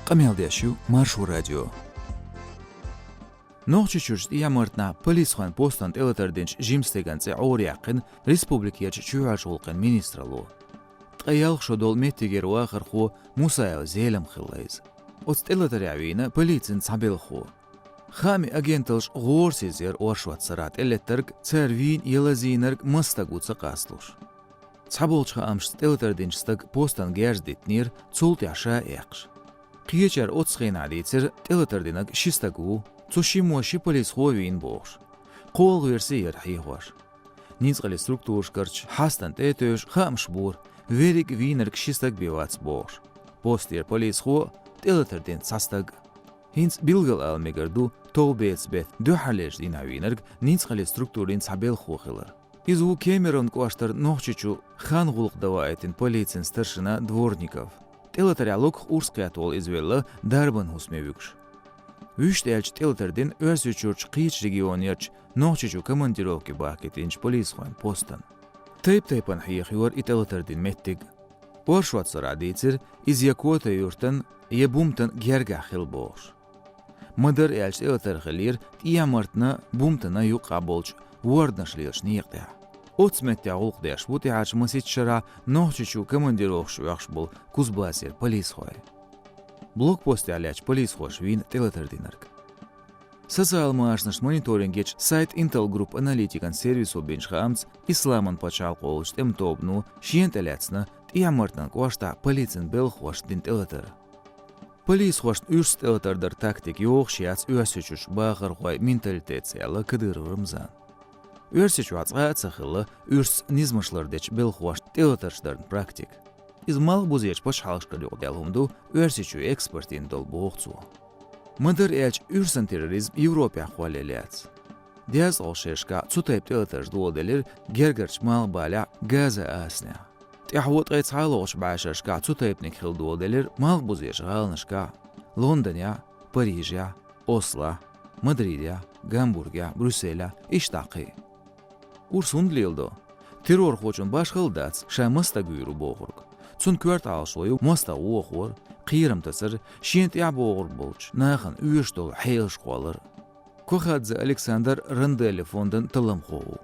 Qamaldashu Marshu Radio. Noqchichurst iamortna polisxan postan teleterdinch jimstegan ceori aqin respublikiyachi chuashulqin ministralu. Tqayal xodol metiger waaxarxu Musaev zelem xillayz. Ots teletariavina politsin sabelxu. Xami agentalsh gorsizer orshwatsarat eletterg cervin yelazinerg mastagutsa qaslush. Sabolchha amsh teleterdinchstag postan gerzditnir tsultyasha eqsh. Qiyechar otsxenaditser teleterdinag shistagu Цушимоши полисховин бош. Қол верси ерхихваш. Низғали структуршкарч хастан тетөш хамшбур верик винерк шистаг бивац бош. Постер полисхо телетердин састаг. Хинц билгал алмегарду толбецбет дөхалеш динавинерг низғали структурин сабел хохилар. Изу Кемерон кваштар нохчичу хан гулqдаваетин полицин старшина дворников. Телетарялок урскиатол извелла дарбан хусмевюкш. Вüştelç teleterdin örsüçürç qiyç regionyerç noqçucu komandirovki baketinç polisxoyn postan. Taypan hiyiyor iteleterdin mettig. Orşwatsar aditsir iz yakota yurtan yebumtan gergahil boş. Madar elç teleterxilir tiyamartna bumtana yuqabolç wordnashlish niqda. Otsmetya ulqdash butiach masitshara noqçucu komandirovsh yaxshbul kuzbasir polisxoy. Блокпосты аляч полисхош вин телетerdinarg. Социал маашнаш мониторингеч сайт Intel Group аналитикан сервису бенчхамц исламан пачал қолыш темтобну шиентеляцна тиямартнан квашта полицин белхош дин телетер. Полисхош үрс телетердер тактик йоқшияц үәсічуш бағырғай менталитетсиялы кыдыр рымзан. Үрсічуац ғацахылы үрс низмашлардеч белхош телетершдерн практик. Iz malbuzieç pašhalškari odēlumdu örsичу eksportin dol boğcu. Mıdır elç ürsen terrorizm Evropa xvaleliyats. Diaz olşeşka cutayp teleterj dodelir gergerç malbala gaza asna. Tihvot qayt xaloş başashka cutaypnik xil dodelir malbuzieç galnışka Londonya, Parijya, Oslo, Madridya, Gamburgya, Brüsselya iştaqi. Ursundlildo. Terror xoçun başxıldats şamasta güyru boğurg. Цун кварталшою моста уохор қирым тасыр шент ябоғыр болч нахын үйештол хейлш қолыр. Кохадзе Александр Ранделе фондын тылым хоу.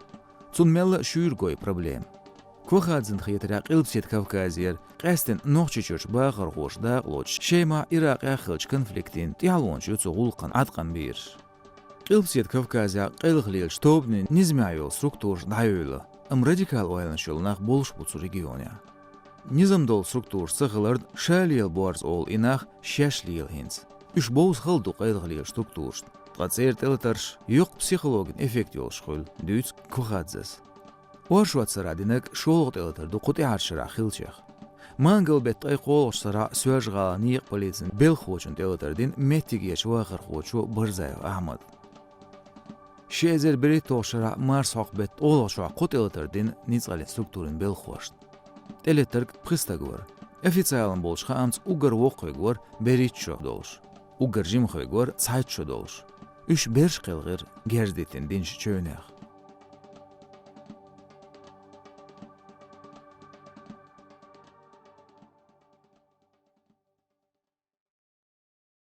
Цун мелла шүйргой проблем. Кохадзин хейтірак илпсет Кавказер қастен ноқчичоч бағыр хош дақлоч шейма Ирак яхылч конфликтин тиалончу цуғулқан атқан бир. Илпсет Кавказя қилғлелш тобнин низмяйол структур дайойлы. Радикал ойланшылнақ болш бұцу регионя. Nizamdol struktur sıqılırd şəliyel boarz ol inaq şəşliyel hins. Üç boğuz xılduq eylğiliyel strukturst. Qacer teletarş yoq psixologin effekt yol şxul, düz kuxadzız. Orşvat saradinak şoluq teletardu quti arşıra xilçeq. Mangal bettay qoloq sara söjğala niq politsin belxoçun teletardin mettigeç vaqır xoçu Birzayev Ahmad. Şezer beri toşara mars hoqbet oloşwa qut teletardin nizqali strukturin belxoşt. Teleterg pristagovor. Официален болшха амц угар воқойгор беритшо долш. Угар жимхойгор цайтшо долш. Үш берш қилғыр герздетен динш чөнех.